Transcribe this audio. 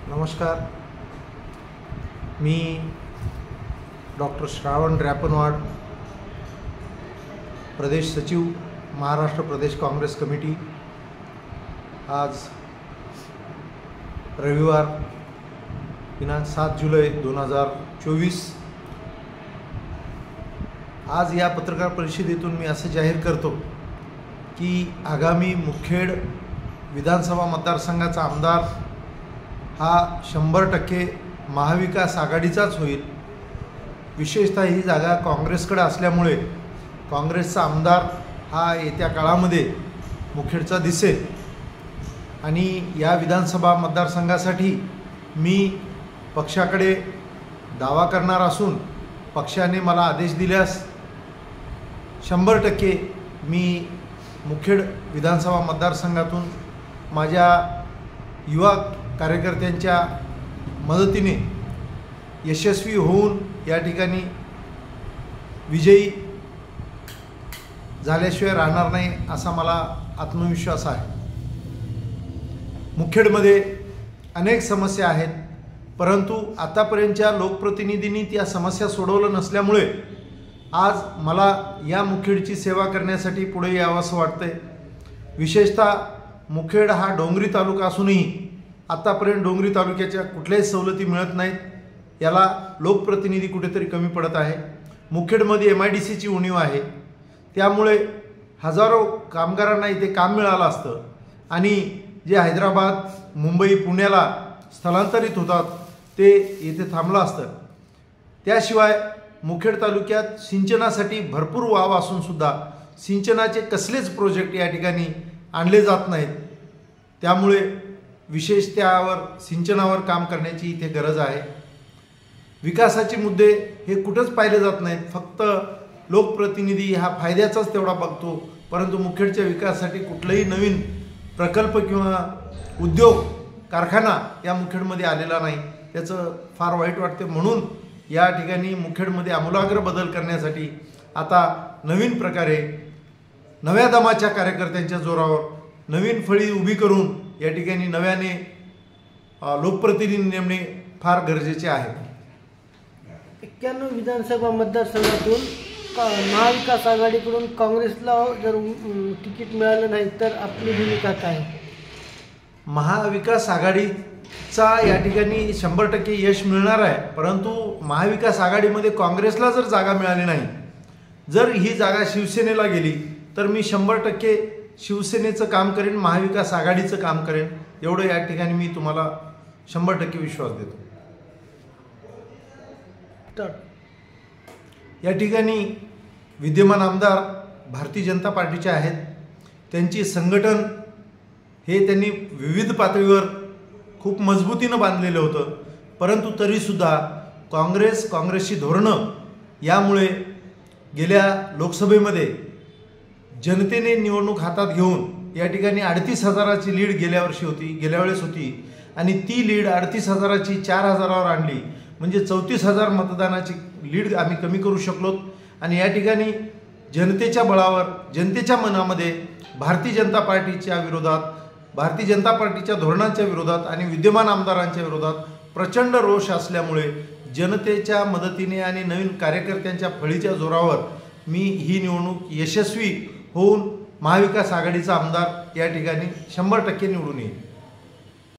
नमस्कार, मी डॉक्टर श्रावण ड्रॅपनवाड, प्रदेश सचिव, महाराष्ट्र प्रदेश काँग्रेस कमिटी। आज रविवार दिनांक 7 जुलै 2024। आज या पत्रकार परिषदेतून मी असं जाहीर करतो की आगामी मुखेड विधानसभा मतदारसंघाचा आमदार हा 100% महाविकास आघाडीचाच होईल। विशेषतः ही जागा काँग्रेसकडे असल्यामुळे काँग्रेसचा आमदार हा येत्या काळामध्ये मुखेडचा दिसेल आणि या विधानसभा मतदारसंघासाठी मी पक्षाकडे दावा करणार असून पक्षाने मला आदेश दिल्यास 100% मी मुखेड विधानसभा मतदारसंघातून माझ्या युवा कार्यकर्त्यांच्या मदतीने यशस्वी होऊन या ठिकाणी विजयी झाल्याशिवाय राहणार नाही असा मला आत्मविश्वास आहे। मुखेडमध्ये अनेक समस्या आहेत, परंतु आतापर्यंतच्या लोकप्रतिनिधींनी त्या समस्या सोडवल्या नसल्यामुळे आज मला या मुखेडची सेवा करण्यासाठी पुढे यावंसं वाटतंय। विशेषतः मुखेड हा डोंगरी तालुका असूनही आतापर्यंत डोंगरी तालुक्याच्या कुठल्याही सवलती मिळत नाहीत। याला लोकप्रतिनिधी कुठेतरी कमी पडत आहे। मुखेडमध्ये MIDCची उणीव आहे, त्यामुळे हजारो कामगारांना इथे काम मिळालं असतं आणि जे हैदराबाद, मुंबई, पुण्याला स्थलांतरित होतात ते येथे थांबलं असतं। त्याशिवाय मुखेड तालुक्यात सिंचनासाठी भरपूर वाव असून सुद्धा सिंचनाचे कसलेच प्रोजेक्ट या ठिकाणी आणले जात नाहीत। त्यामुळे विशेष त्यावर सिंचनावर काम करण्याची इथे गरज आहे। विकासाचे मुद्दे हे कुठंच पाहिले जात नाहीत, फक्त लोकप्रतिनिधी हा फायद्याचाच तेवढा बघतो, परंतु मुखेडच्या विकासासाठी कुठलाही नवीन प्रकल्प किंवा उद्योग कारखाना या मुखेडमध्ये आलेला नाही। त्याचं फार वाईट वाटते। म्हणून या ठिकाणी मुखेडमध्ये आमूलाग्र बदल करण्यासाठी आता नवीन प्रकारे नव्या दमाच्या कार्यकर्त्यांच्या जोरावर नवीन फळी उभी करून या ठिकाणी नव्याने लोकप्रतिनिधी नेमणे फार गरजेचे आहे। 91 विधानसभा मतदारसंघातून महाविकास आघाडीकडून काँग्रेसला जर तिकीट मिळालं नाही तर आपली भूमिका काय? महाविकास आघाडीचा या ठिकाणी 100% यश मिळणार आहे, परंतु महाविकास आघाडीमध्ये काँग्रेसला जर जागा मिळाली नाही, जर ही जागा शिवसेनेला गेली तर मी 100% शिवसेनेचं काम करेन, महाविकास आघाडीचं काम करेन, एवढं या ठिकाणी मी तुम्हाला 100% विश्वास देतो। या ठिकाणी विद्यमान आमदार भारतीय जनता पार्टीचे आहेत। त्यांची संघटन हे त्यांनी विविध पातळीवर खूप मजबूतीनं बांधलेलं होतं, परंतु तरीसुद्धा काँग्रेसची धोरणं यामुळे गेल्या लोकसभेमध्ये जनतेने निवडणूक हातात घेऊन या ठिकाणी 38,000ची लीड गेल्या वेळेस होती आणि ती लीड 38,000ची 4,000वर आणली, म्हणजे 34,000 मतदानाची लीड आम्ही कमी करू शकलो। आणि या ठिकाणी जनतेच्या बळावर, जनतेच्या मनामध्ये भारतीय जनता पार्टीच्या विरोधात, भारतीय जनता पार्टीच्या धोरणांच्या विरोधात आणि विद्यमान आमदारांच्या विरोधात प्रचंड रोष असल्यामुळे जनतेच्या मदतीने आणि नवीन कार्यकर्त्यांच्या फळीच्या जोरावर मी ही निवडणूक यशस्वी होऊन महाविकास आघाडीचा आमदार या ठिकाणी 100% निवडून येईल।